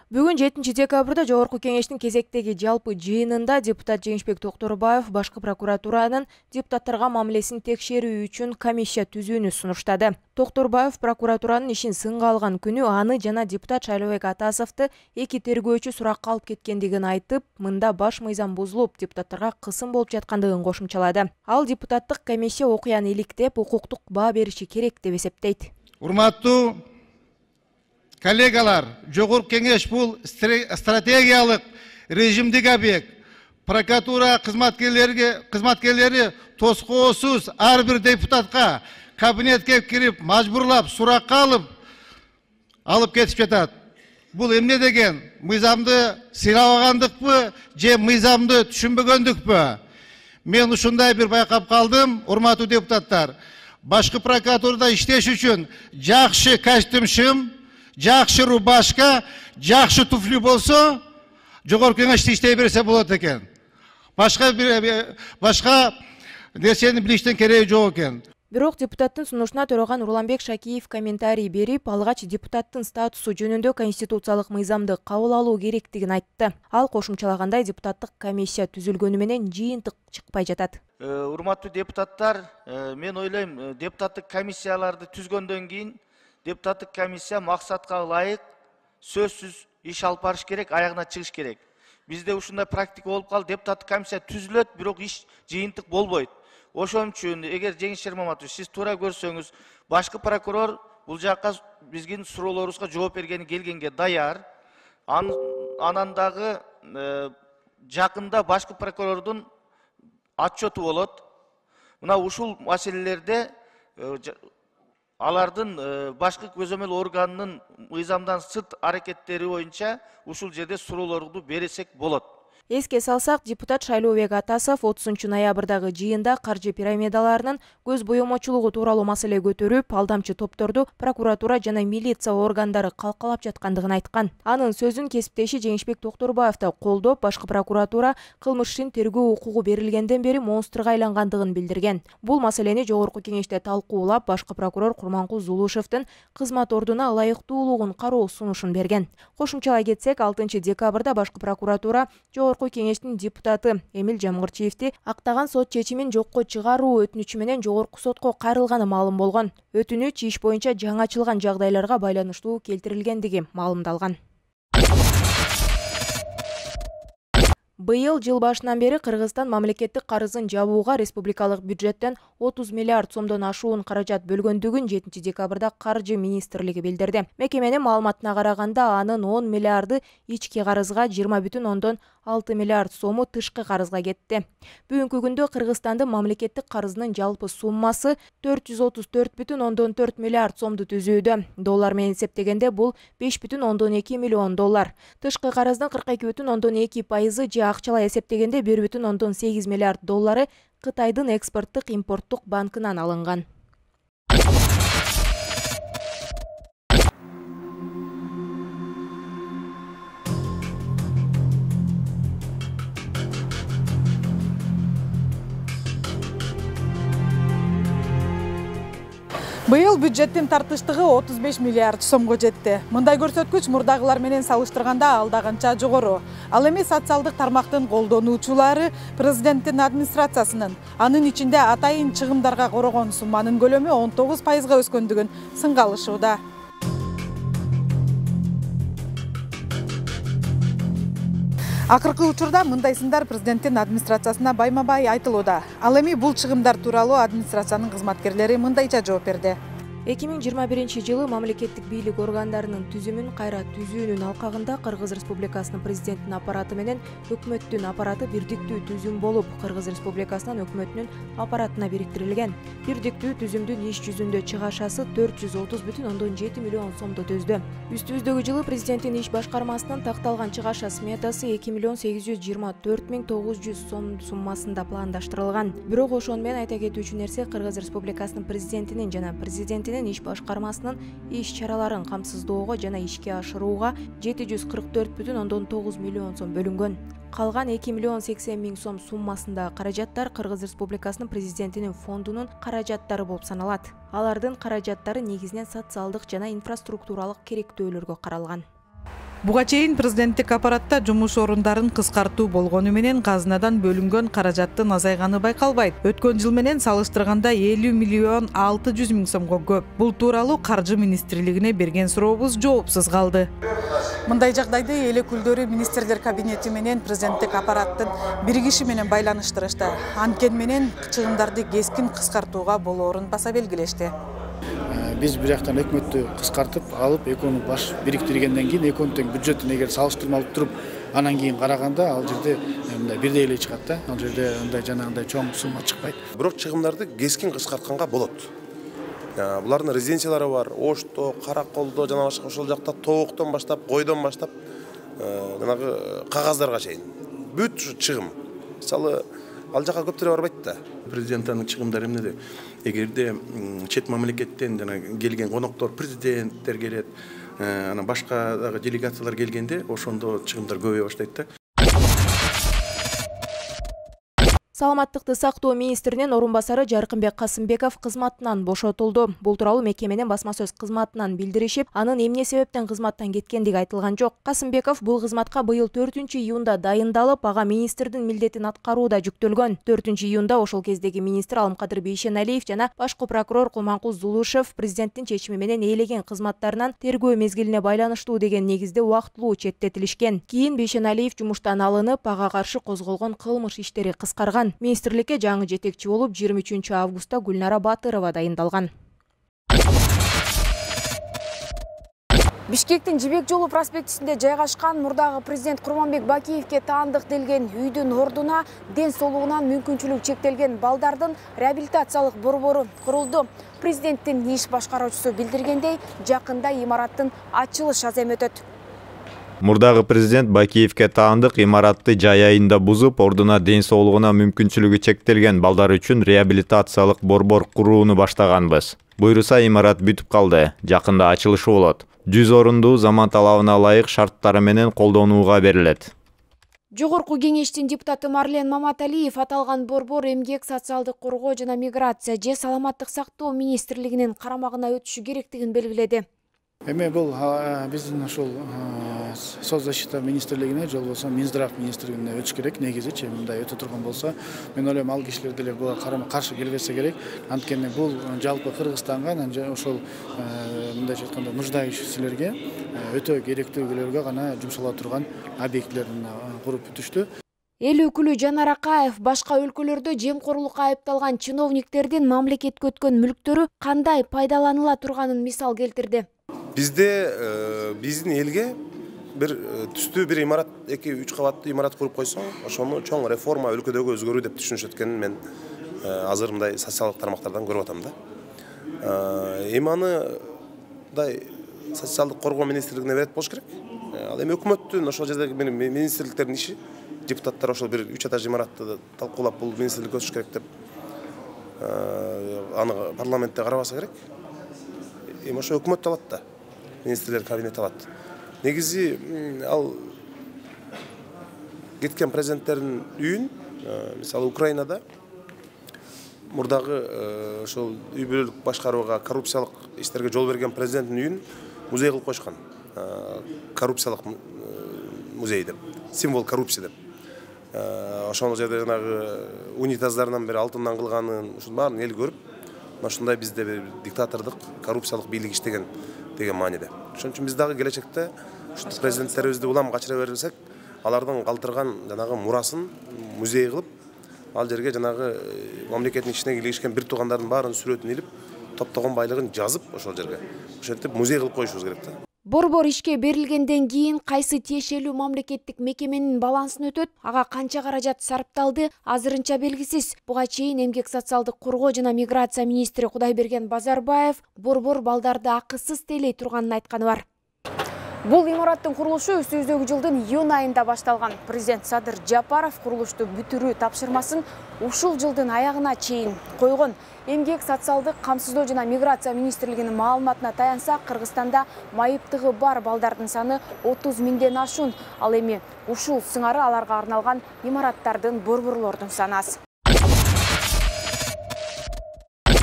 Бүгүн 7-декабрда Жогорку кеңештин кезектеги жалпы жыйынында депутат Жеңишбек Токторбаев башкы прокуратуранын депутаттарга мамилесин текшерүү үчүн комиссия түзүүнү сунуштады. Токторбаев прокуратуранын ишин сынга алган күнү аны жана депутат Шайлообек Атасовду эки тергөөчү суракка алып кеткендигин айтып, мында баш мыйзам бузулуп, депутаттарга кысым болуп жаткандыгын кошумчалады. Ал депутаттык комиссия окуяны иликтеп, укуктук баа бериши керек деп эсептейт. Урматтуу коллегалар, Жогорку кеңеш бул стратегиялык режимдик объект. Прокуратура кызматкерлери тоскоосуз ар бир депутатка кабинетке кирип, мажбурлап, суракка алып кетип жатат. Бул эмне деген? Мыйзамды сыйлабагандыкпы, же мыйзамды түшүнбөгөндүкпү? Мен ушундай бир байкап калдым, урматтуу депутаттар. Башкы прокуратурада иштеш үчүн жакшы костюм, жакшы рубашка, жакшы туфли болсо, Жогорку кеңеште иштей берсе болот экен. Башка нерсени билиштин кереги жок экен. Бирок депутаттын сунушуна төрөган Урланбек Шакиев комментарий берип, алгач депутаттын статусу жөнүндө конституциялык мыйзамды кабыл алуу керектигин айтты. Ал кошумчалагандай, депутаттык комиссия түзүлгөнү менен жыйынтык чыкпай жатат. Урматтуу депутаттар, мен ойлойм, депутаттык комиссияларды түзгөндөн кийин депутаттык комиссия максатка ылайык сөзсүз иш алып барыш керек, аягына чыгыш керек. Бизде ушундай практика болуп калды, депутаттык комиссия түзүлөт, бирок иш жыйынтык болбойт. Ошон үчүн, эгер Жеңиш Шермаматович, сиз туура көрсөңүз, башкы прокурор бул жакка биздин суроолорубузга жооп келгенге даяр. Анан дагы жакында башкы прокурордун отчету болот. Мына ушул маселелерде алардын башкы көзөмөл органынын мыйзамдан сырт аракеттери боюнча ушул жерде суроолорду берсек болот. Эске салсак, депутат Шайлообек Атасов 30 ноябрдагы жыйында каржы пирамидаларынын көз боемочулугу тууралуу маселе көтөрүп, алдамчы топторду прокуратура жана милиция органдары калкалап жаткандыгын айткан. Анын сөзүн кесиптеши Жеңишбек Токторбаев да колдоп, башкы прокуратура кылмыш ишин тергөө укугу берилгенден бери монстрга айлангандыгын билдирген. Бул маселени Жогорку кеңеште талкуулап, башкы прокурор Курманкул Зулушевдин кызмат ордуна ылайыктуулугун кароо сунушун берген. Кошумчалай кетсек, 6 декабрда башкы прокуратура Жогорку кеңештин депутаты Эмил Жамгырчиевди актаган сот чечимин жокко чыгаруу өтүнүчү менен жогорку сотко кайрылганы маалым болгон. Өтүнүч иш боюнча жаңы ачылган жагдайларга байланыштуу келтирилгендиги маалымдалган. Быйыл жыл башынан бери Кыргызстан мамлекеттик карызын жабууга республикалык бюджеттен 30 миллиард сомдон ашуун каражат бөлгөндүгүн 7 декабрда Каржы министрлиги билдирди. Мекеменин маалыматына караганда, анын 10 миллиарды ички карызга, 20,6 миллиард сому тышкы карызга кетти. Бүгүнкү күндө Кыргызстандын мамлекеттик карызынын жалпы суммасы 434,4 миллиард сомду түзүүдө. Доллар менен эсептегенде бул 5,2 миллион доллар. Тышкы карыздын 42,2% же акчалай эсептегенде 1,8 миллиард доллары Кытайдын экспорттук импорттук банкынан алынган. Быйыл бюджеттин тартыштыгы 35 миллиард сомго жетти. Мындай көрсөткүч мурдагылар менен салыштырганда алда канча жогору. Ал эми социалдык тармактын колдонуучулары президенттин администрациясынын, анын ичинде атайын чыгымдарга корогон сумманын көлөмү 19%га өскөндүгүн сынга алышууда. Акыркы учурда мындай сындар президенттин администрациясына байма-бай айтылууда. Ал эми бул чыгымдар тууралуу администрациянын кызматкерлери мындайча жооп берди. 2021 жылы мамлекеттик бийлик органдарынын түзүмүн кайра түзүүнүн алкагында Кыргыз Республикасынын президенттин аппараты менен өкмөттүн аппараты бирдиктүү түзүм болуп, Кыргыз Республикасынын өкмөтүнүн аппаратына бириктирилген. Бирдиктүү түзүмдүн иш жүзүндө чыгашасы 430,7 миллион сомду түздү. Үстүбүздөгү жылы президенттин иш башкармасынын такталган чыгаша сметасы 2,824,900 сом суммасында пландаштырылган. Бирок ошону менен айта кетүүчү нерсе, Кыргыз Республикасынын президентинин жана президентинин иш башкармасынын иш чараларын камсыздоого жана ишке ашырууга 744,9 миллион сом бөлүнгөн. Калган 2,80 сом суммасындагы каражаттар Кыргыз Республикасынын президентинин фондунун каражаттары болуп саналат. Алардын каражаттары негизинен социалдык жана инфраструктуралык керектөөлөргө каралган. Буга чейин президенттик аппаратта жумуш орундарын кыскартуу болгону менен казынадан бөлүнгөн каражаттын азайганы байкалбайт. Өткөн жыл менен салыштырганда 50 миллион 600 миң сомго көп. Бул тууралуу Каржы министрлигине берген сурообуз жоопсуз калды. Мындай жагдайды эл өкүлдөрү министрлер кабинети менен президенттик аппараттын биригиши менен байланыштырышты. Анткени менен чыгымдарды кескин кыскартууга болоорун баса белгилешти. Биз бир жактан өкмөттү кыскартып алып, экөөнү баш бириктиргенден кийин экөөнүн бюджетин эгер салыштырма алып туруп, анан кийин караганда ал жерде мындай бирдей эле чыгат да. Ал жерде андай жанагындай чоң сумма чыкпайт. Бирок чыгымдарды кескин кыскартканга болот. Булардын резиденциялары бар. Ошто, Караколдо, жана башка ошол жакта тооктон баштап, койдон баштап, жанагы кагаздарга чейин. Бүт чыгым. Мисалы, ал жака көптөр барбайт да. Президенттин чыгымдары эмнеде? Эгерде чет мамлекеттен жана келген коноктор, президенттер келет, анан башка дагы делегациялар келгенде, ошондо чыгымдар көбөйө баштайт да. Саламаттыкты сактоо министринин орун басары Жаркынбек Касымбеков кызматынан бошотулду. Бул тууралуу мекеменин басма сөз кызматынан билдиришип, анын эмне себептен кызматтан кеткендиги айтылган жок. Касымбеков бул кызматка быйыл 4-июнда дайындалып, ага министрдин милдетин аткарууда жүктөлгөн. 4-июнда ошол кездеги министр Алымкадыр Бейшеналиев жана башкы прокурор Кулманкул Зулушев президенттин чечими менен ээлеген кызматтарынан тергөө мезгилине байланыштуу деген негизде убактылуу четтетилишкен. Кийин Бейшеналиев жумуштан алынып, ага каршы козголгон кылмыш иштери кыскарган. Министрликке жаңы жетекчи болуп 23 августта Гүлнара Батырова дайындалган. Бишкектин Жибек жолу проспектисинде жайгашкан мурдагы президент Курманбек Бакиевке таандык делген үйдүн ордуна ден соолугунан мүмкүнчүлүгү чектелген балдардын реабилитациялык борбору курулду. Президенттин иш башкаруучусу билдиргендей, жакында имараттын ачылыш азем өтөт. Мурдагы президент Бакиевке таандык имаратты жай айында бузуп, ордуна ден соолугуна мүмкүнчүлүгү чектелген балдар үчүн реабилитациялык борбор курууну баштаганбыз. Буйруса имарат бүтүп калды, жакында ачылышы болот. 100 орунду заман талабына ылайык шарттары менен колдонууга берилет. Жогорку кеңештин депутаты Марлен Маматалиев аталган борбор эмгек, социалдык коргоо жана миграция же саламаттык сактоо министрлигинин карамагына өтүшү керектигин белгиледи. Эми бул биздин ошол соцзащита министрлигине же болбосо Минздрав министрлигине өтүш керек. Негизичи мындай өтө турган болсо, мен ойлойм ал кишилер деле буга каршы келбесе керек. Анткени бул жалпы Кыргызстанга, ошол мындайча айтканда нуждающийлерге өтө керектүүлөргө гана жумшала турган объектилерин куруп бүтүштү. Эл өкүлү Жанар Акаев башка өлкөлөрдө жемкорлукка айыпталган чиновниктердин мамлекетке өткөн мүлктөрү кандай пайдаланыла турганын мисал келтирди. Бизде биздин элге бир түстүү бир имарат, 2-3 кабаттуу имарат куруп койсоң, ошону чоң реформа өлкөдөгү өзгөрүү деп түшүнүшөт экенин мен азыр мындай социалдык тармактардан көрүп атам да. Эми аны мындай социалдык коргоо министрлигине берет болуш керек. Ал эми өкмөттүн ошол жердеги министрликтердин иши, депутаттар ошол бир 3 этаж имаратты талкуулап бул министрликке өтүш керек деп аны парламентте карабаса керек. Эми ошо өкмөт алат да, министрлер кабинети алат. Негизи ал кеткен президенттердин үйүн, мисалы Украинада мурдагы ошол үй бүлөлүк башкарууга коррупциялык иштерге жол берген президенттин үйүн музей кылып койшкан. Коррупциялык музей деп, символ коррупция деп. Ошол жерде жанагы унитаздарынан бери алтындан кылганын, ушунун баарын эл көрүп, ушундай бизде бир диктатордук, коррупциялык бийлик иштеген деген мааниде. Ошон үчүн биз дагы келечекте ушул президенттерибизди улам качыра берсек, алардын калтырган жанагы мурасын музей кылып, ал жерге жанагы мамлекеттин ишине киргизген бир туугандардын баарын сүрөтүн илип, топтогон байлыгын жазып ошол жерге. Ошентип музей кылып коюшубуз керек да. Борбор ишке берилгенден кийин кайсы тиешелүү мамлекеттик мекеменин балансын өтөт, ага канча каражат сарпталды, азырынча белгисиз. Буга чейин эмгек, социалдык коргоо жана миграция министри Кудайберген Базарбаев борбор балдарды акысыз тейлей турганын айтканы бар. Бул имараттын курулушу өздөгү жылдын июнь айында башталган. Президент Садыр Жапаров курулушту бүтүрүү тапшырмасын ушул жылдын аягына чейин койгон. Эмгек, социалдык камсыздоо жана миграция министрлигинин маалыматына таянсак, Кыргызстанда майыптыгы бар балдардын саны 30 миңден ашуун. Ал эми ушул сыңары аларга арналган имараттардын борборлордун саны аз.